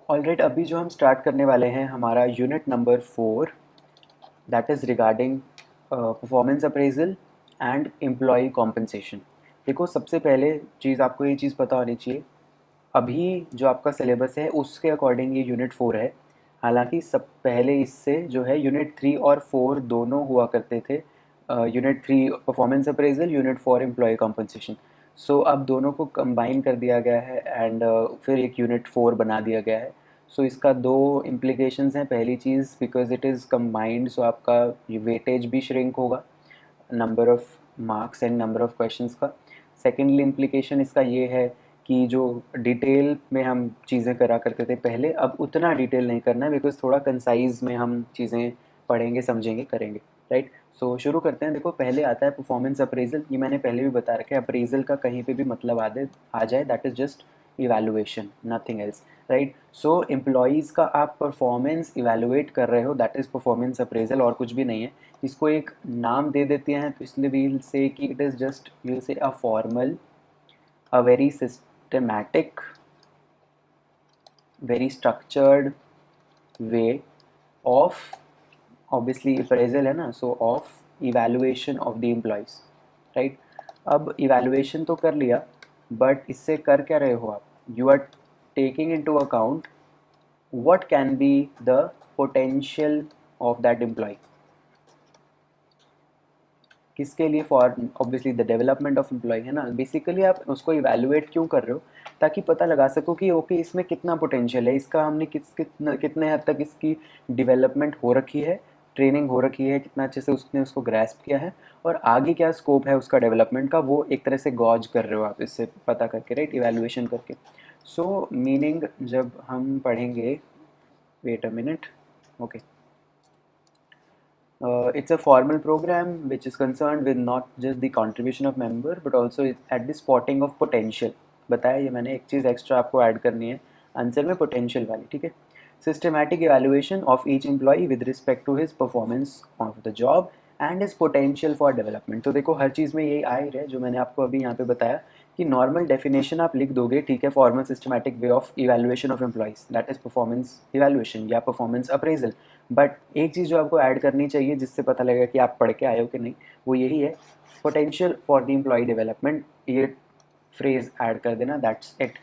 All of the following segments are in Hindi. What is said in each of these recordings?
ऑलराइट, अभी जो हम स्टार्ट करने वाले हैं हमारा unit number 4, that is regarding performance appraisal and employee compensation. देखो, सबसे पहले चीज़ आपको ये चीज़ पता होनी चाहिए, अभी जो आपका सिलेबस है उसके अकॉर्डिंग ये यूनिट 4 है। हालांकि सब पहले इससे जो है यूनिट 3 और 4 दोनों हुआ करते थे। Unit 3 performance appraisal, unit 4 employ compensation. So अब दोनों को कंबाइन कर दिया गया है एंड फिर एक यूनिट 4 बना दिया गया है। सो इसका दो इम्प्लीकेशंस हैं। पहली चीज़, बिकॉज इट इज़ कंबाइंड, सो आपका वेटेज भी श्रिंक होगा, number of marks and number of questions का। सेकेंडली इम्प्लीकेशन इसका ये है कि जो डिटेल में हम चीज़ें करा करते थे पहले, अब उतना डिटेल नहीं करना है, बिकॉज थोड़ा कंसाइज में हम चीज़ें पढ़ेंगे, समझेंगे, करेंगे। राइट। सो शुरू करते हैं। देखो, पहले आता है परफॉर्मेंस अप्रेजल। ये मैंने पहले भी बता रखा है, अप्रेजल का कहीं पे भी मतलब आ जाए, that is just evaluation, nothing else. Right. So employees का आप परफॉर्मेंस इवैल्यूएट कर रहे हो, दैट इज़ परफॉर्मेंस अप्रेजल, और कुछ भी नहीं है। इसको एक नाम दे देते हैं, तो इसलिए वील से कि इट इज़ जस्ट, वील से a formal, a very systematic, very structured way of, obviously appraisal है ना, so of evaluation of the employees, right? अब evaluation तो कर लिया, but इससे कर क्या रहे हो आप? You are taking into account what can be the potential of that employee. किसके लिए? For obviously the development of employee, है ना। बेसिकली आप उसको इवैल्यूएट क्यों कर रहे हो? ताकि पता लगा सको कि ओके, इसमें कितना पोटेंशियल है, इसका हमने कितने हद तक इसकी डेवलपमेंट हो रखी है, ट्रेनिंग हो रखी है, कितना अच्छे से उसने उसको ग्रैस्प किया है, और आगे क्या स्कोप है उसका डेवलपमेंट का, वो एक तरह से गॉज कर रहे हो आप इससे पता करके, राइट, इवैल्यूएशन करके। सो मीनिंग जब हम पढ़ेंगे, wait a minute, okay, it's a formal program which is concerned with not just the contribution of member but also at the spotting of potential। बताया, ये मैंने एक चीज़ एक्स्ट्रा आपको ऐड करनी है आंसर में, पोटेंशियल वाली, ठीक है। Systematic evaluation of each employee with respect to his performance of the job and his potential for development. तो देखो, हर चीज़ में यही आ ही रहा है जो मैंने आपको अभी यहाँ पे बताया, कि नॉर्मल डेफिनेशन आप लिख दोगे, ठीक है, formal systematic way of evaluation of employees, that is performance evaluation या परफॉर्मेंस अप्रेजल। बट एक चीज़ जो आपको ऐड करनी चाहिए जिससे पता लगेगा कि आप पढ़ के आए हो कि नहीं, वो यही है, potential for the employee development. ये फ्रेज ऐड कर देना, दैट्स इट।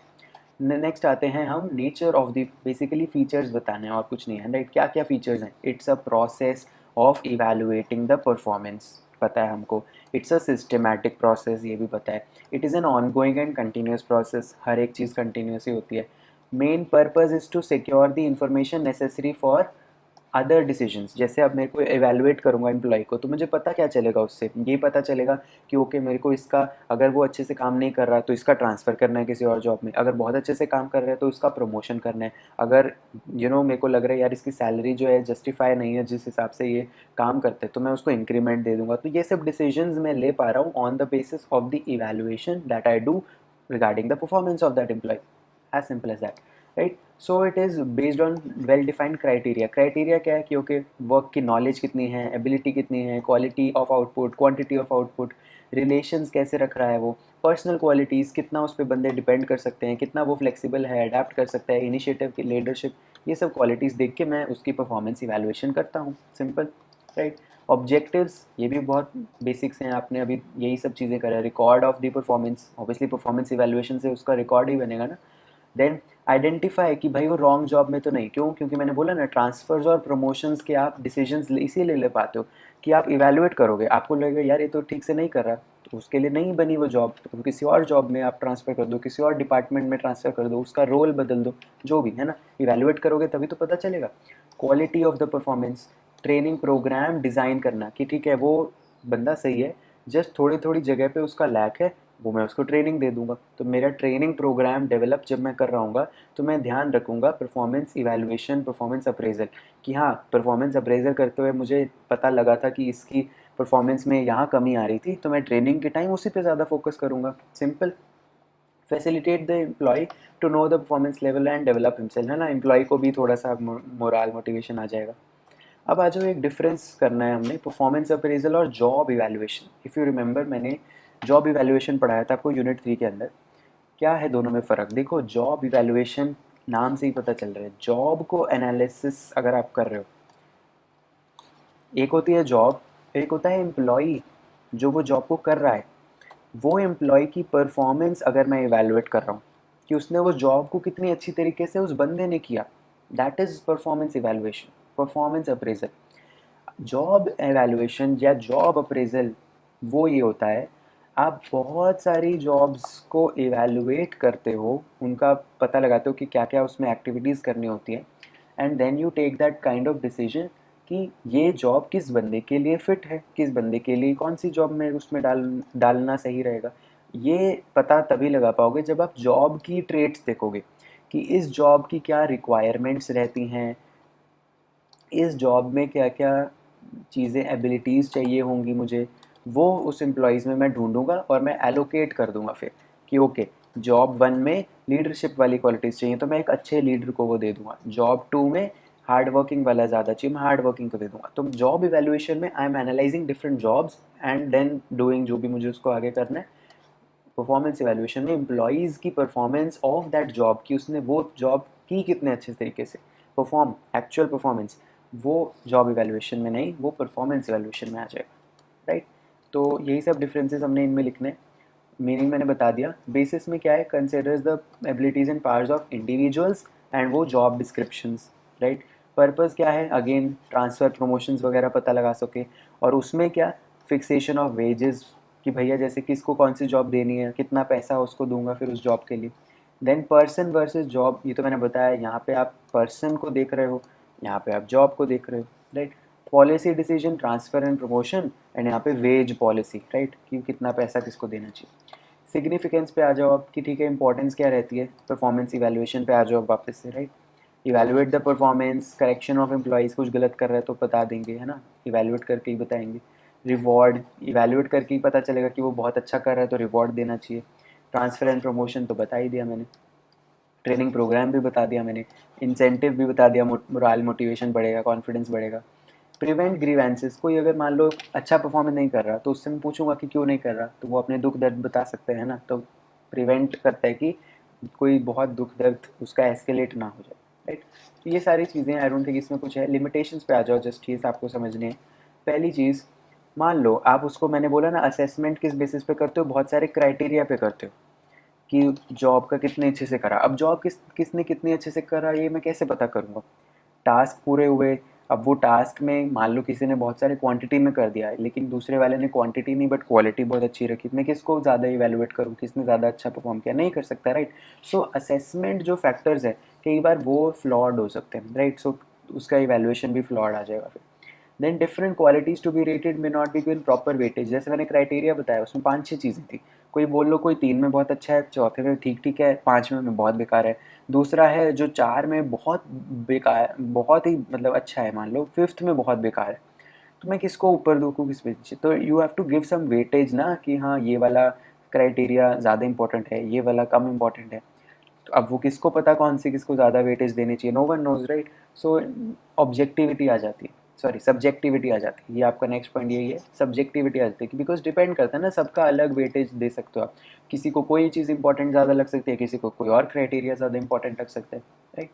नेक्स्ट आते हैं हम nature of the, basically features बताने हैं और कुछ नहीं है, राइट। क्या क्या फीचर्स हैं? It's a process of evaluating the performance, पता है हमको। इट्स अ सिस्टमैटिक प्रोसेस, ये भी पता है। It is an ongoing and continuous process, हर एक चीज़ कंटिन्यूस ही होती है। Main purpose is to secure the information necessary for other decisions. जैसे अब मेरे को एवेलुएट करूँगा एम्प्लॉय को, तो मुझे पता क्या चलेगा उससे? ये पता चलेगा कि ओके, मेरे को इसका, अगर वो अच्छे से काम नहीं कर रहा तो इसका ट्रांसफ़र करना है किसी और जॉब में, अगर बहुत अच्छे से काम कर रहा है तो इसका प्रमोशन करना है, अगर मेरे को लग रहा है यार इसकी सैलरी जो है जस्टिफाई नहीं है जिस हिसाब से ये काम करते हैं, तो मैं उसको इंक्रीमेंट दे दूंगा। तो ये सब डिसीजंस मैं ले पा रहा हूँ on the basis of the evaluation that I do regarding the performance of that employee, as simple as that, right? So it is based on well defined criteria। criteria क्या है कि ओके, वर्क की नॉलेज कितनी है, एबिलिटी कितनी है, quality of output, quantity of output, relations कैसे रख रहा है वो, पर्सनल क्वालिटीज़, कितना उस पर बंदे डिपेंड कर सकते हैं, कितना वो फ्लेक्सिबल है, अडेप्ट कर सकता है, इनिशिएटिव की, लीडरशिप, ये सब क्वालिटीज़ देख के मैं उसकी परफॉर्मेंस इवैल्यूएशन करता हूँ, सिंपल, राइट। ऑब्जेक्टिव्स, ये भी बहुत बेसिक्स हैं, आपने अभी यही सब चीज़ें करा। Record of the performance, obviously performance evaluation से उसका रिकॉर्ड ही बनेगा ना। देन आइडेंटिफाई कि भाई वो रॉन्ग जॉब में तो नहीं। क्यों? क्योंकि मैंने बोला ना, ट्रांसफर्स और प्रमोशंस के आप डिसीजंस इसीलिए ले पाते हो कि आप इवैल्यूएट करोगे, आपको लगेगा यार ये तो ठीक से नहीं कर रहा, तो उसके लिए नहीं बनी वो जॉब, तो किसी और जॉब में आप ट्रांसफ़र कर दो, किसी और डिपार्टमेंट में ट्रांसफ़र कर दो, उसका रोल बदल दो, जो भी है ना। इवैल्यूएट करोगे तभी तो पता चलेगा। Quality of the performance, training programme design करना कि ठीक है, वो बंदा सही है, जस्ट थोड़ी थोड़ी जगह पे उसका लैक है, वो मैं उसको ट्रेनिंग दे दूंगा। तो मेरा ट्रेनिंग प्रोग्राम डेवलप जब मैं कर रहा हूँ, तो मैं ध्यान रखूँगा परफॉर्मेंस इवैल्यूएशन, परफॉर्मेंस अप्रेजल, कि हाँ, परफॉर्मेंस अप्रेजल करते हुए मुझे पता लगा था कि इसकी परफॉर्मेंस में यहाँ कमी आ रही थी, तो मैं ट्रेनिंग के टाइम उसी पे ज़्यादा फोकस करूँगा, simple. Facilitate the employee to know the performance level and develop himself, है ना। एम्प्लॉय को भी थोड़ा सा मोरल मोटिवेशन आ जाएगा। अब आ जाओ, एक डिफरेंस करना है हमने परफॉर्मेंस अप्रेजल और job evaluation. If you remember, मैंने जॉब इवैल्यूएशन पढ़ाया था आपको यूनिट 3 के अंदर। क्या है दोनों में फ़र्क? देखो, जॉब इवैल्यूएशन नाम से ही पता चल रहा है। जॉब को एनालिसिस अगर आप कर रहे हो, एक होती है जॉब, एक होता है एम्प्लॉई जो वो जॉब को कर रहा है। वो एम्प्लॉय की परफॉर्मेंस अगर मैं इवैल्यूएट कर रहा हूँ कि उसने वो जॉब को कितनी अच्छी तरीके से उस बंदे ने किया, that is performance evaluation, performance appraisal. Job evaluation या जॉब अप्रेजल वो ये होता है, आप बहुत सारी जॉब्स को इवैल्यूएट करते हो, उनका पता लगाते हो कि क्या क्या उसमें एक्टिविटीज़ करनी होती है, and then you take that kind of decision कि ये जॉब किस बंदे के लिए फ़िट है, किस बंदे के लिए कौन सी जॉब में उसमें डालना सही रहेगा। ये पता तभी लगा पाओगे जब आप जॉब की ट्रेड्स देखोगे कि इस जॉब की क्या रिक्वायरमेंट्स रहती हैं, इस जॉब में क्या क्या चीज़ें एबिलिटीज़ चाहिए होंगी मुझे, वो उस एम्प्लॉइज़ में मैं ढूंढूंगा और मैं एलोकेट कर दूंगा फिर कि ओके, जॉब 1 में लीडरशिप वाली क्वालिटीज़ चाहिए तो मैं एक अच्छे लीडर को वो दे दूंगा, जॉब 2 में हार्ड वर्किंग वाला ज़्यादा चाहिए, मैं हार्ड वर्किंग को दे दूंगा। तो जॉब इवेल्युएशन में I am analysing different jobs and then doing जो भी मुझे उसको आगे करना है। परफॉर्मेंस इवेल्युएशन में एम्प्लॉइज़ की परफॉर्मेंस ऑफ दैट जॉब की, उसने वो जॉब की कितने अच्छे तरीके से, परफॉर्म एक्चुअल परफॉर्मेंस, वो जॉब इवेल्युएशन में नहीं, वो परफॉर्मेंस इवेल्युएशन में आ जाएगा, राइट। तो यही सब डिफरेंसेस हमने इनमें लिखने। मीनिंग मैंने बता दिया। बेसिस में क्या है, considers the abilities and powers of individuals and वो जॉब डिस्क्रिप्शंस, राइट। पर्पस क्या है, अगेन ट्रांसफ़र प्रमोशंस वगैरह पता लगा सके, और उसमें क्या, फिक्सेशन ऑफ वेजेस कि भैया जैसे किसको कौन सी जॉब देनी है, कितना पैसा उसको दूंगा फिर उस जॉब के लिए। देन पर्सन वर्सेस जॉब, ये तो मैंने बताया, यहाँ पे आप पर्सन को देख रहे हो, यहाँ पे आप जॉब को देख रहे हो, right. Policy decision, transfer and promotion, and यहाँ पे वेज पॉलिसी, राइट, कि कितना पैसा किसको देना चाहिए। सिग्निफिकेंस पे आ जाओ आप कि ठीक है, इंपॉर्टेंस क्या रहती है, परफॉर्मेंस इवैल्यूएशन पे आ जाओ वापस से, right. Evaluate the performance, correction of employees, कुछ गलत कर रहा है तो बता देंगे, है ना, इवैल्यूएट करके ही बताएंगे। रिवॉर्ड, इवैल्यूएट करके ही पता चलेगा कि वो बहुत अच्छा कर रहा है तो रिवॉर्ड देना चाहिए। ट्रांसफ़र एंड प्रमोशन तो बता ही दिया मैंने, ट्रेनिंग प्रोग्राम भी बता दिया मैंने, इंसेंटिव भी बता दिया, मोरल मोटिवेशन बढ़ेगा, कॉन्फिडेंस बढ़ेगा। प्रिवेंट ग्रीवेंसेस, कोई अगर मान लो अच्छा परफॉर्मेंस नहीं कर रहा तो उससे मैं पूछूंगा कि क्यों नहीं कर रहा, तो वो अपने दुख दर्द बता सकते हैं ना, तो प्रिवेंट करता है कि कोई बहुत दुख दर्द उसका एस्केलेट ना हो जाए, राइट। तो ये सारी चीज़ें, आई डोंट थिंक इसमें कुछ है। लिमिटेशंस पे आ जाओ, जस्ट चीज़ आपको समझनी है। पहली चीज़, मान लो आप उसको, मैंने बोला ना असेसमेंट किस बेसिस पे करते हो, बहुत सारे क्राइटेरिया पे करते हो कि जॉब का कितने अच्छे से करा। अब जॉब किसने कितनी अच्छे से करा ये मैं कैसे पता करूँगा, टास्क पूरे हुए। अब वो टास्क में मान लो किसी ने बहुत सारे क्वांटिटी में कर दिया है लेकिन दूसरे वाले ने क्वांटिटी नहीं बट क्वालिटी बहुत अच्छी रखी, मैं किसको ज़्यादा इवेलुएट करूँ, किसने ज़्यादा अच्छा परफॉर्म किया, नहीं कर सकता, राइट। सो असेसमेंट जो फैक्टर्स है कई बार वो फ्लॉड हो सकते हैं, राइट। सो उसका इवेल्युएशन भी फ्लॉड आ जाएगा फिर। Then different qualities to be rated may not be given proper weightage, जैसे मैंने क्राइटेरिया बताया उसमें 5-6 चीज़ें थी। कोई बोल लो कोई 3 में बहुत अच्छा है, चौथे में ठीक ठीक है, 5वें में बहुत बेकार है। दूसरा है जो 4 में बहुत बेकार, बहुत ही मतलब अच्छा है, मान लो 5th में बहुत बेकार है, तो मैं किसको ऊपर दूँ किस नीचे। तो you have to give some weightage ना कि हाँ ये वाला क्राइटेरिया ज़्यादा इंपॉर्टेंट है, ये वाला कम इंपॉर्टेंट है। तो अब वो किसको पता कौन सी किसको ज़्यादा वेटेज देनी चाहिए, नो वन नोज, राइट। सो ऑब्जेक्टिविटी आ जाती है, सॉरी सब्जेक्टिविटी आ जाती है, ये आपका नेक्स्ट पॉइंट यही है, सब्जेक्टिविटी आ जाती है, बिकॉज डिपेंड करता है ना, सबका अलग वेटेज दे सकते हो आप। किसी को कोई चीज़ इंपॉर्टेंट ज़्यादा लग सकती है, किसी को कोई और क्राइटेरिया ज़्यादा इंपॉर्टेंट लग सकता है, right.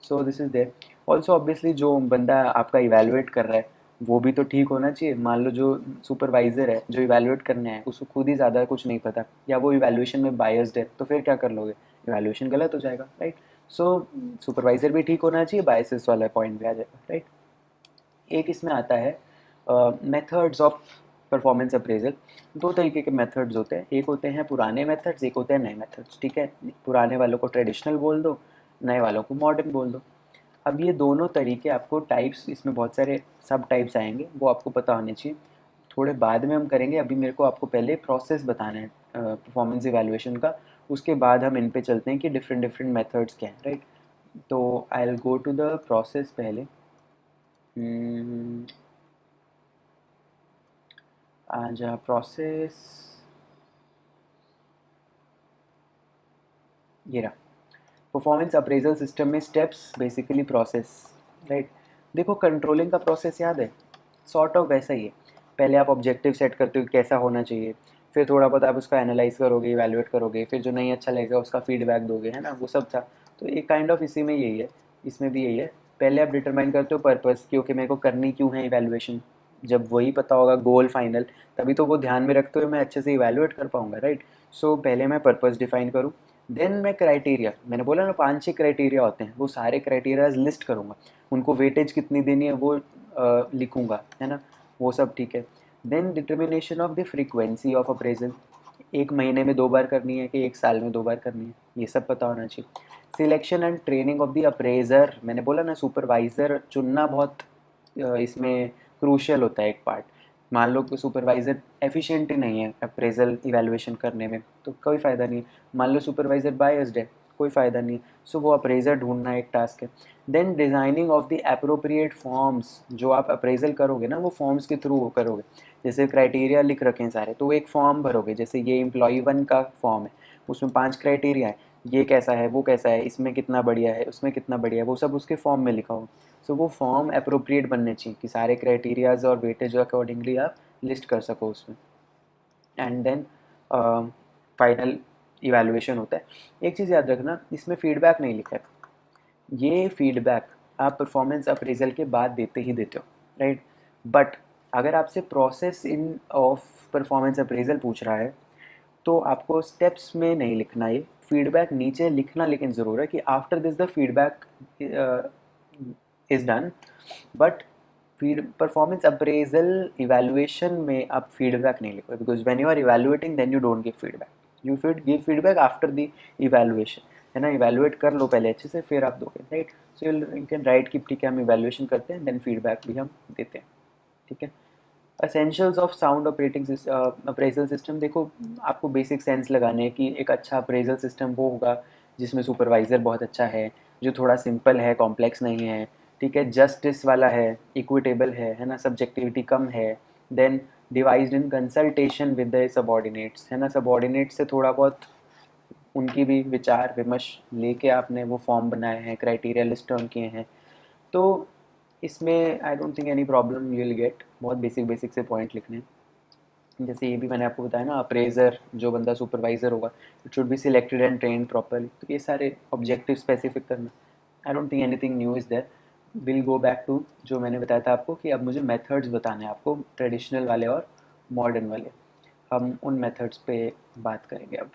So this is there. Also obviously जो बंदा आपका इवेलुएट कर रहा है वो भी तो ठीक होना चाहिए। मान लो जो सुपरवाइज़र है जो इवेलुएट करने है उसको खुद ही ज़्यादा कुछ नहीं पता, या वो इवेल्युएशन में बायस्ड है, तो फिर क्या कर लोगे, इवेल्युएशन गलत हो जाएगा, राइट। सो सुपरवाइज़र भी ठीक होना चाहिए, बायसेस वाला पॉइंट भी आ जाएगा, राइट। एक इसमें आता है मेथड्स ऑफ परफॉर्मेंस अप्रेजल। दो तरीके के मेथड्स होते हैं, एक होते हैं पुराने मेथड्स, एक होते हैं नए मेथड्स, ठीक है। पुराने वालों को ट्रेडिशनल बोल दो, नए वालों को मॉडर्न बोल दो। अब ये दोनों तरीके आपको टाइप्स, इसमें बहुत सारे सब टाइप्स आएंगे, वो आपको पता होने चाहिए, थोड़े बाद में हम करेंगे। अभी मेरे को आपको पहले प्रोसेस बताना है परफॉर्मेंस इवैल्यूएशन का, उसके बाद हम इन पे चलते हैं कि डिफरेंट डिफरेंट मेथड्स क्या हैं, राइट। तो I will go to the process पहले। आज प्रोसेस ये रहा, परफॉर्मेंस अप्रेजल सिस्टम में स्टेप्स बेसिकली प्रोसेस, राइट। देखो कंट्रोलिंग का प्रोसेस याद है, सॉर्ट ऑफ वैसा ही है। पहले आप ऑब्जेक्टिव सेट करते हो कैसा होना चाहिए, फिर थोड़ा बहुत आप उसका एनालाइज करोगे, इवैल्यूएट करोगे, फिर जो नहीं अच्छा लगेगा उसका फीडबैक दोगे, है ना, वो सब था। तो एक काइंड ऑफ इसी में यही है, इसमें भी यही है। पहले आप डिटरमाइन करते हो पर्पस कि ओके मेरे को करनी क्यों है इवैल्यूएशन। जब वही पता होगा गोल फाइनल, तभी तो वो ध्यान में रखते हुए मैं अच्छे से इवैल्यूएट कर पाऊंगा, राइट। सो पहले मैं पर्पस डिफाइन करूँ, देन मैं क्राइटेरिया, मैंने बोला ना 5-6 क्राइटेरिया होते हैं, वो सारे क्राइटेरियाज लिस्ट करूँगा, उनको वेटेज कितनी देनी है वो लिखूँगा, है ना, वो सब ठीक है। Then determination of the frequency of appraisal, 1 महीने में 2 बार करनी है कि 1 साल में 2 बार करनी है, ये सब पता होना चाहिए। Selection and training of the appraisal, मैंने बोला ना सुपरवाइज़र चुनना बहुत इसमें क्रूशियल होता है एक पार्ट। मान लो कि सुपरवाइज़र एफिशिएंट ही नहीं है अप्रेजल इवैल्यूएशन करने में, तो कोई फ़ायदा नहीं है। मान लो सुपरवाइज़र बायस्ड है, कोई फ़ायदा नहीं है। सो वो अप्रेजर ढूंढना एक टास्क है। Then designing of the appropriate forms, जो आप अप्रेजल करोगे ना वो फॉर्म्स के थ्रू करोगे। जैसे क्राइटेरिया लिख रखे हैं सारे, तो वो एक फॉर्म भरोगे, जैसे ये एम्प्लॉई 1 का फॉर्म है, उसमें 5 क्राइटेरिया है, ये कैसा है, वो कैसा है, इसमें कितना बढ़िया है, उसमें कितना बढ़िया है, वो सब उसके फॉर्म में लिखा हो। सो वो फॉर्म अप्रोप्रिएट बनने चाहिए कि सारे क्राइटेरियाज और वेटेज अकॉर्डिंगली आप लिस्ट कर सको उसमें। एंड देन फाइनल इवैल्यूएशन होता है। एक चीज़ याद रखना, इसमें फीडबैक नहीं लिखा है, ये फीडबैक आप परफॉर्मेंस अप्रेजल के बाद देते ही देते हो, राइट। बट अगर आपसे process in of performance appraisal पूछ रहा है, तो आपको स्टेप्स में नहीं लिखना, ये फीडबैक नीचे लिखना लेकिन ज़रूर है कि after this the feedback is done. But feed performance appraisal evaluation में आप फीडबैक नहीं लिखोगे, because when you are evaluating then you don't give feedback, you फिर give feedback after the evaluation, है ना। इवैल्यूएट कर लो पहले अच्छे से, फिर आप दोगे, right. So you can write कि ठीक है हम इवैल्यूएशन करते हैं, देन फीडबैक भी हम देते हैं, ठीक है। Essentials of sound operating appraisal system, देखो आपको बेसिक सेंस लगाने हैं कि एक अच्छा अप्रेजल सिस्टम वो होगा जिसमें सुपरवाइज़र बहुत अच्छा है, जो थोड़ा सिंपल है, कॉम्प्लेक्स नहीं है, ठीक है, जस्टिस वाला है, इक्विटेबल है ना, सब्जेक्टिविटी कम है। Then devised in consultation with the subordinates, है ना, सबॉर्डिनेट से थोड़ा बहुत उनकी भी विचार विमर्श लेके आपने वो फॉर्म बनाए हैं, क्राइटेरिया लिस्ट डाउन किए हैं। तो इसमें आई don't think any problem you will get, बहुत बेसिक बेसिक से पॉइंट लिखने हैं। जैसे ये भी मैंने आपको बताया ना, अप्रेजर जो बंदा सुपरवाइजर होगा, it should be selected and train properly, तो ये सारे ऑब्जेक्टिव स्पेसिफिक करना। I don't think anything new is there. Will go back to जो मैंने बताया था आपको कि अब मुझे मेथड्स बताने हैं आपको, ट्रेडिशनल वाले और मॉडर्न वाले। हम उन मेथड्स पे बात करेंगे अब।